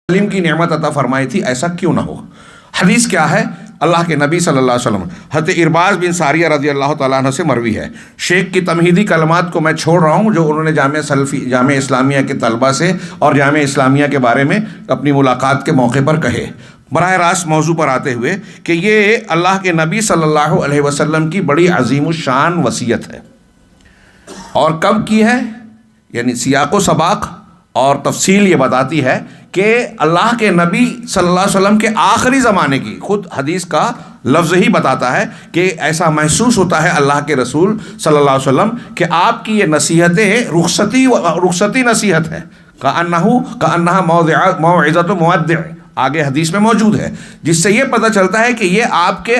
علم کی نعمت عطا فرمائی تھی، ایسا کیوں نہ ہو۔ حدیث کیا ہے؟ اللہ کے نبی صلی اللہ علیہ وسلم، حضرت ارباز بن ساریہ رضی اللہ تعالیٰ عنہ سے مروی ہے۔ شیخ کی تمہیدی کلمات کو میں چھوڑ رہا ہوں جو انہوں نے جامعہ اسلامیہ کے طلبہ سے اور جامعہ اسلامیہ کے بارے میں اپنی ملاقات کے موقع پر کہے، براہ راست موضوع پر آتے ہوئے کہ یہ اللہ کے نبی صلی اللہ علیہ وسلم کی بڑی عظیم الشان وصیت ہے۔ اور کب کی ہے؟ یعنی سیاق و سباق اور تفصیل یہ بتاتی ہے کہ اللہ کے نبی صلی اللہ علیہ وسلم کے آخری زمانے کی، خود حدیث کا لفظ ہی بتاتا ہے کہ ایسا محسوس ہوتا ہے اللہ کے رسول صلی اللہ علیہ وسلم کہ آپ کی یہ نصیحتیں رخصتی نصیحت ہے، کأنہا موعظۃ مودع، آگے حدیث میں موجود ہے، جس سے یہ پتہ چلتا ہے کہ یہ آپ کے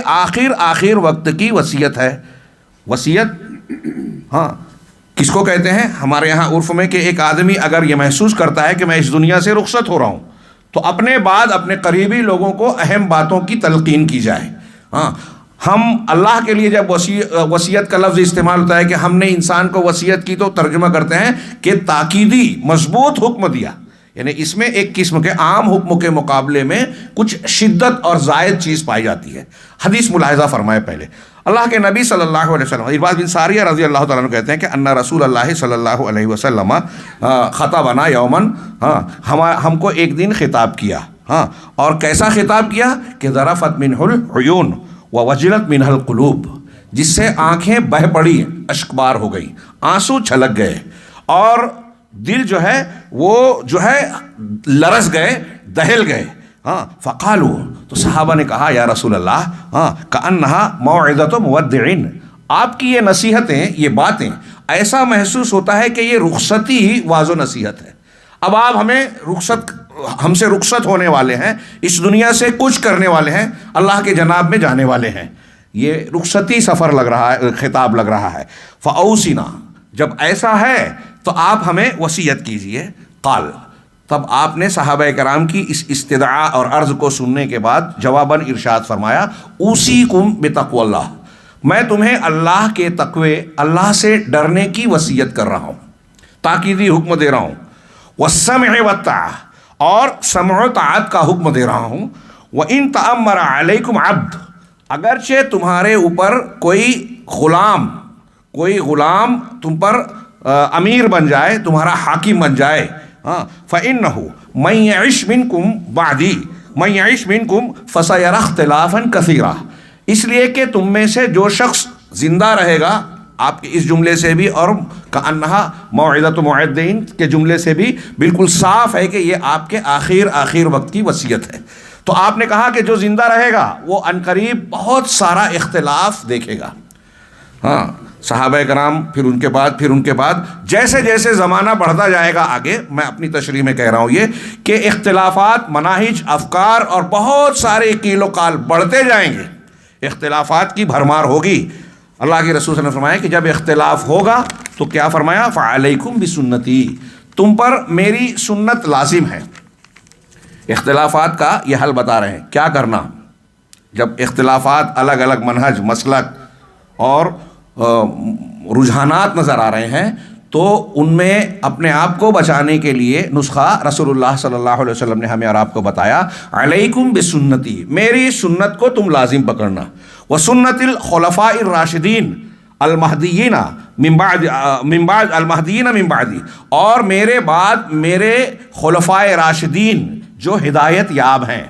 آخر وقت کی وصیت ہے۔ وصیت ہاں کس کو کہتے ہیں؟ ہمارے یہاں عرف میں کہ ایک آدمی اگر یہ محسوس کرتا ہے کہ میں اس دنیا سے رخصت ہو رہا ہوں تو اپنے بعد اپنے قریبی لوگوں کو اہم باتوں کی تلقین کی جائے۔ ہاں ہم اللہ کے لیے جب وصیت کا لفظ استعمال ہوتا ہے کہ ہم نے انسان کو وصیت کی تو ترجمہ کرتے ہیں کہ تاکیدی مضبوط حکم دیا، یعنی اس میں ایک قسم کے عام حکم کے مقابلے میں کچھ شدت اور زائد چیز پائی جاتی ہے۔ حدیث ملاحظہ فرمائے پہلے، اللہ کے نبی صلی اللہ علیہ وسلم، ارباز بن ساریہ رضی اللہ تعالیٰ عنہ کہتے ہیں کہ ان رسول اللہ صلی اللہ علیہ وسلم خطبنا یومن، ہم کو ایک دن خطاب کیا، اور کیسا خطاب کیا کہ ذرفت منہ العیون ووجلت منہ القلوب، جس سے آنکھیں بہہ پڑی، اشکبار ہو گئی، آنسو چھلک گئے، اور دل جو ہے وہ لرز گئے، دہل گئے۔ فقالوا، تو صحابہ نے کہا یا رسول اللہ کأنہا موعظۃ مودع، آپ کی یہ نصیحتیں، یہ باتیں ایسا محسوس ہوتا ہے کہ یہ رخصتی واض و نصیحت ہے۔ اب آپ ہم سے رخصت ہونے والے ہیں، اس دنیا سے کچھ کرنے والے ہیں، اللہ کے جناب میں جانے والے ہیں، یہ رخصتی سفر لگ رہا ہے، خطاب لگ رہا ہے۔ فأوصنا، جب ایسا ہے تو آپ ہمیں وصیت کیجئے۔ قال، تب آپ نے صحابہ کرام کی اس استدعاء اور عرض کو سننے کے بعد جواباً ارشاد فرمایا، اوصیکم بتقوی اللہ، میں تمہیں اللہ کے تقوی، اللہ سے ڈرنے کی وصیت کر رہا ہوں، تاکیدی حکم دے رہا ہوں، والسمع والطاعہ، اور سمع و طاعت کا حکم دے رہا ہوں، وَإِن تَأَمَّرَ عَلَيْكُمْ عَبْدٌ، اگرچہ تمہارے اوپر کوئی غلام تم پر امیر بن جائے، تمہارا حاکم بن جائے، فَإِنَّهُ مَن يَعِشْ مِنْكُمْ بَعْدِي مَن يَعِشْ مِنْكُمْ فَسَيَرَى اخْتِلَافًا كَثِيرًا، اس لیے کہ تم میں سے جو شخص زندہ رہے گا، آپ کے اس جملے سے بھی اور کأنہا موعظۃ مودع کے جملے سے بھی بالکل صاف ہے کہ یہ آپ کے آخر وقت کی وصیت ہے۔ تو آپ نے کہا کہ جو زندہ رہے گا وہ عنقریب بہت سارا اختلاف دیکھے گا۔ صحابہ کرام پھر ان کے بعد جیسے جیسے زمانہ بڑھتا جائے گا آگے، میں اپنی تشریح میں کہہ رہا ہوں یہ کہ اختلافات، مناہج، افکار اور بہت سارے قیل و قال بڑھتے جائیں گے، اختلافات کی بھرمار ہوگی۔ اللہ کے رسول صلی اللہ علیہ وسلم نے فرمایا کہ جب اختلاف ہوگا تو کیا فرمایا؟ فعلیکم بسنتی، تم پر میری سنت لازم ہے۔ اختلافات کا یہ حل بتا رہے ہیں، کیا کرنا جب اختلافات، الگ الگ منہج، مسلک اور رجحانات نظر آ رہے ہیں، تو ان میں اپنے آپ کو بچانے کے لیے نسخہ رسول اللہ صلی اللہ علیہ وسلم نے ہمیں اور آپ کو بتایا، علیکم بسنتی، میری سنت کو تم لازم پکڑنا، وسنت الخلفاء الراشدین المہدیین من بعدی، اور میرے بعد میرے خلفاء راشدین جو ہدایت یاب ہیں،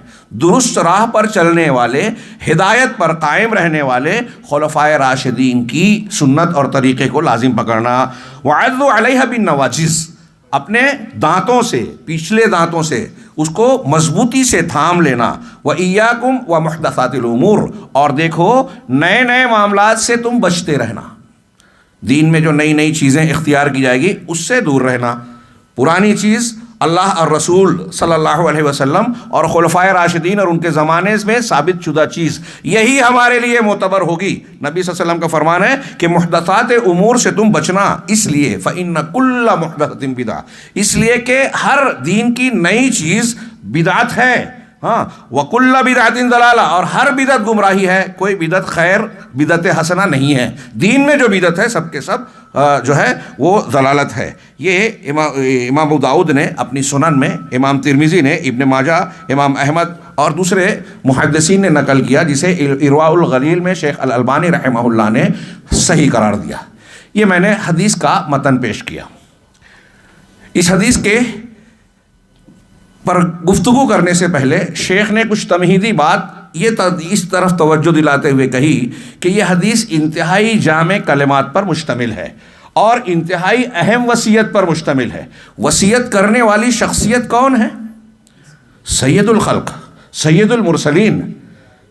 درست راہ پر چلنے والے، ہدایت پر قائم رہنے والے خلفائے راشدین کی سنت اور طریقے کو لازم پکڑنا۔ وعضوا علیہ بالنواجذ، اپنے دانتوں سے، پچھلے دانتوں سے اس کو مضبوطی سے تھام لینا۔ وإیاکم ومحدثات الامور، اور دیکھو نئے معاملات سے تم بچتے رہنا، دین میں جو نئی چیزیں اختیار کی جائے گی اس سے دور رہنا، پرانی چیز اللہ اور رسول صلی اللہ علیہ وسلم اور خلفائے راشدین اور ان کے زمانے میں ثابت شدہ چیز، یہی ہمارے لیے معتبر ہوگی۔ نبی صلی اللہ علیہ وسلم کا فرمان ہے کہ محدثات امور سے تم بچنا، اس لیے فإن کل محدثۃ بدعہ، اس لیے کہ ہر دین کی نئی چیز بدعت ہے۔ ہاں وَكُلَّ بِدْعَةٍ ضَلَالَةٍ، اور ہر بدعت گمراہی ہے، کوئی بدعت خیر بدعت حسنہ نہیں ہے، دین میں جو بدعت ہے سب کے سب جو ہے وہ ضلالت ہے۔ یہ امام ابو داؤد نے اپنی سنن میں، امام ترمذی نے، ابن ماجہ، امام احمد اور دوسرے محدثین نے نقل کیا، جسے ارواء الغلیل میں شیخ الالبانی رحمہ اللہ نے صحیح قرار دیا۔ یہ میں نے حدیث کا متن پیش کیا۔ اس حدیث کے پر گفتگو کرنے سے پہلے شیخ نے کچھ تمہیدی بات اس طرف توجہ دلاتے ہوئے کہی کہ یہ حدیث انتہائی جامع کلمات پر مشتمل ہے اور انتہائی اہم وصیت پر مشتمل ہے۔ وصیت کرنے والی شخصیت کون ہے؟ سید الخلق، سید المرسلین،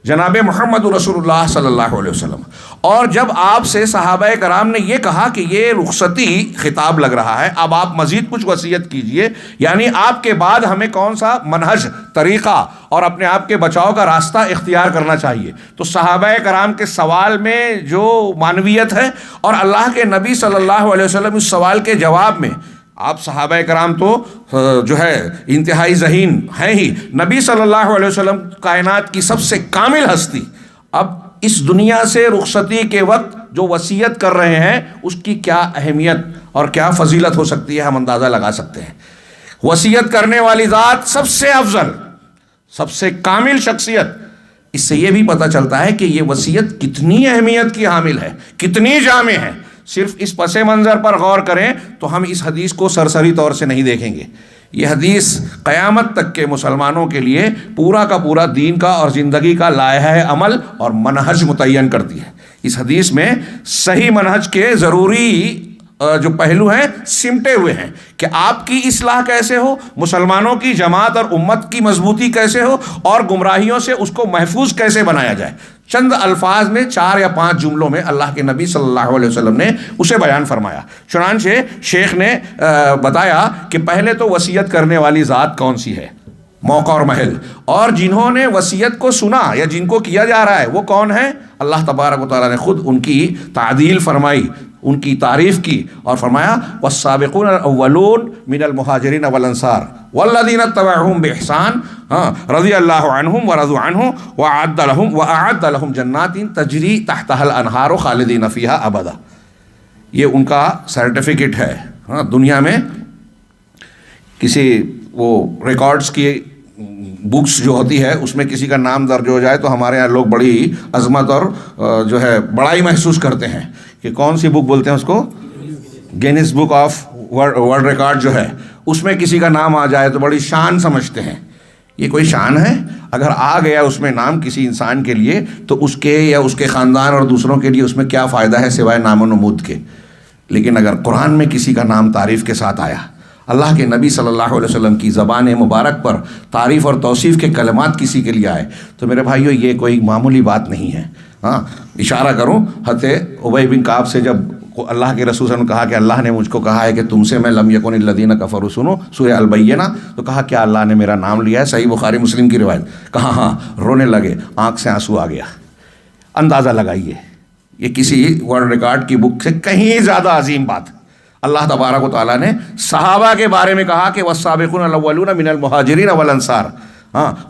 جناب محمد رسول اللہ صلی اللہ علیہ وسلم۔ اور جب آپ سے صحابہ کرام نے یہ کہا کہ یہ رخصتی خطاب لگ رہا ہے، اب آپ مزید کچھ وصیت کیجئے، یعنی آپ کے بعد ہمیں کون سا منہج، طریقہ اور اپنے آپ کے بچاؤ کا راستہ اختیار کرنا چاہیے، تو صحابہ کرام کے سوال میں جو معنویت ہے اور اللہ کے نبی صلی اللہ علیہ وسلم اس سوال کے جواب میں، آپ صحابہ کرام تو جو ہے انتہائی ذہین ہیں ہی، نبی صلی اللہ علیہ وسلم کائنات کی سب سے کامل ہستی، اب اس دنیا سے رخصتی کے وقت جو وصیت کر رہے ہیں اس کی کیا اہمیت اور کیا فضیلت ہو سکتی ہے، ہم اندازہ لگا سکتے ہیں۔ وصیت کرنے والی ذات سب سے افضل، سب سے کامل شخصیت، اس سے یہ بھی پتہ چلتا ہے کہ یہ وصیت کتنی اہمیت کی حامل ہے، کتنی جامع ہے۔ صرف اس پس منظر پر غور کریں تو ہم اس حدیث کو سرسری طور سے نہیں دیکھیں گے۔ یہ حدیث قیامت تک کے مسلمانوں کے لیے پورا کا پورا دین کا اور زندگی کا لائحہ عمل اور منہج متعین کرتی ہے۔ اس حدیث میں صحیح منہج کے ضروری جو پہلو ہیں سمٹے ہوئے ہیں کہ آپ کی اصلاح کیسے ہو، مسلمانوں کی جماعت اور امت کی مضبوطی کیسے ہو، اور گمراہیوں سے اس کو محفوظ کیسے بنایا جائے۔ چند الفاظ میں 4 یا 5 جملوں میں اللہ کے نبی صلی اللہ علیہ وسلم نے اسے بیان فرمایا۔ چنانچہ شیخ نے بتایا کہ پہلے تو وصیت کرنے والی ذات کون سی ہے، موقع اور محل، اور جنہوں نے وصیت کو سنا یا جن کو کیا جا رہا ہے وہ کون ہے۔ اللہ تبارک و تعالیٰ نے خود ان کی تعدیل فرمائی، ان کی تعریف کی اور فرمایا والسابقون الاولون من المہاجرین والانصار والذین اتبعوہم بإحسان رضی اللہ عنہم ورضوا عنہ وأعد لهم جنات تجری تحتها الانہار خالدین فیہا ابدا۔ یہ ان کا سرٹیفکیٹ ہے۔ دنیا میں کسی وہ ریکارڈز کی بکس جو ہوتی ہے اس میں کسی کا نام درج ہو جائے تو ہمارے یہاں لوگ بڑی عظمت اور جو ہے بڑائی محسوس کرتے ہیں کہ کون سی بک بولتے ہیں اس کو، Guinness book of world record جو ہے، اس میں کسی کا نام آ جائے تو بڑی شان سمجھتے ہیں۔ یہ کوئی شان ہے؟ اگر آ گیا اس میں نام کسی انسان کے لیے تو اس کے یا اس کے خاندان اور دوسروں کے لیے اس میں کیا فائدہ ہے سوائے نام و نمود کے۔ لیکن اگر قرآن میں کسی کا نام تعریف کے ساتھ آیا، اللہ کے نبی صلی اللہ علیہ وسلم کی زبان مبارک پر تعریف اور توصیف کے کلمات کسی کے لیے آئے تو میرے بھائیو یہ کوئی معمولی بات نہیں ہے۔ اشارہ کروں حضرت ابی بن کعب سے، جب اللہ کے رسول صلی اللہ علیہ وسلم نے کہا کہ اللہ نے مجھ کو کہا ہے کہ تم سے میں لم یکن الذین کفروا، سنو سورہ البینہ، تو کہا کیا اللہ نے میرا نام لیا ہے؟ صحیح بخاری مسلم کی روایت۔ کہا ہاں، رونے لگے، آنکھ سے آنسو آ گیا۔ اندازہ لگائیے، یہ کسی ورلڈ ریکارڈ کی بک سے کہیں زیادہ عظیم بات۔ اللہ تبارک و تعالیٰ نے صحابہ کے بارے میں کہا کہ والسابقون الاولون من المہاجرین والانصار،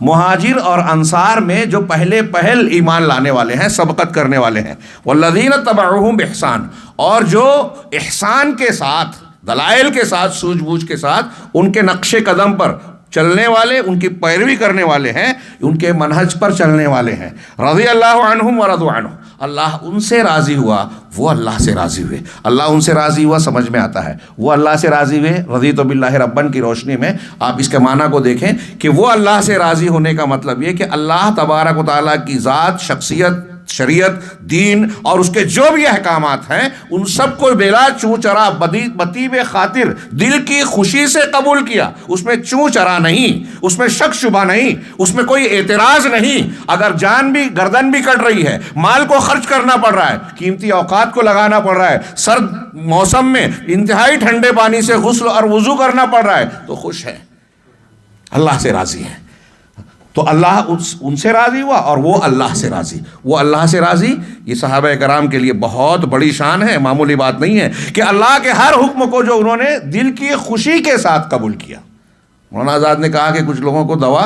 مہاجر اور انصار میں جو پہل ایمان لانے والے ہیں، سبقت کرنے والے ہیں، والذین اتبعوہم بإحسان، اور جو احسان کے ساتھ، دلائل کے ساتھ، سوجھ بوجھ کے ساتھ ان کے نقش قدم پر چلنے والے، ان کی پیروی کرنے والے ہیں، ان کے منہج پر چلنے والے ہیں۔ رضی اللہ عنہم ورضوا عنہ، اللہ ان سے راضی ہوا، وہ اللہ سے راضی ہوئے۔ اللہ ان سے راضی ہوا سمجھ میں آتا ہے، وہ اللہ سے راضی ہوئے۔ رضیت باللہ ربًا کی روشنی میں آپ اس کے معنی کو دیکھیں کہ وہ اللہ سے راضی ہونے کا مطلب یہ کہ اللہ تبارک و تعالیٰ کی ذات، شخصیت، شریعت، دین اور اس کے جو بھی احکامات ہیں ان سب کو بلا چوں چرا بطیب خاطر دل کی خوشی سے قبول کیا۔ اس میں چوں چرا نہیں، اس میں شک شبہ نہیں، اس میں کوئی اعتراض نہیں۔ اگر جان بھی، گردن بھی کٹ رہی ہے، مال کو خرچ کرنا پڑ رہا ہے، قیمتی اوقات کو لگانا پڑ رہا ہے، سرد موسم میں انتہائی ٹھنڈے پانی سے غسل اور وضو کرنا پڑ رہا ہے، تو خوش ہے، اللہ سے راضی ہے۔ تو اللہ ان سے راضی ہوا اور وہ اللہ سے راضی، وہ اللہ سے راضی۔ یہ صحابہ کرام کے لیے بہت بڑی شان ہے، معمولی بات نہیں ہے کہ اللہ کے ہر حکم کو جو انہوں نے دل کی خوشی کے ساتھ قبول کیا۔ مولانا آزاد نے کہا کہ کچھ لوگوں کو دوا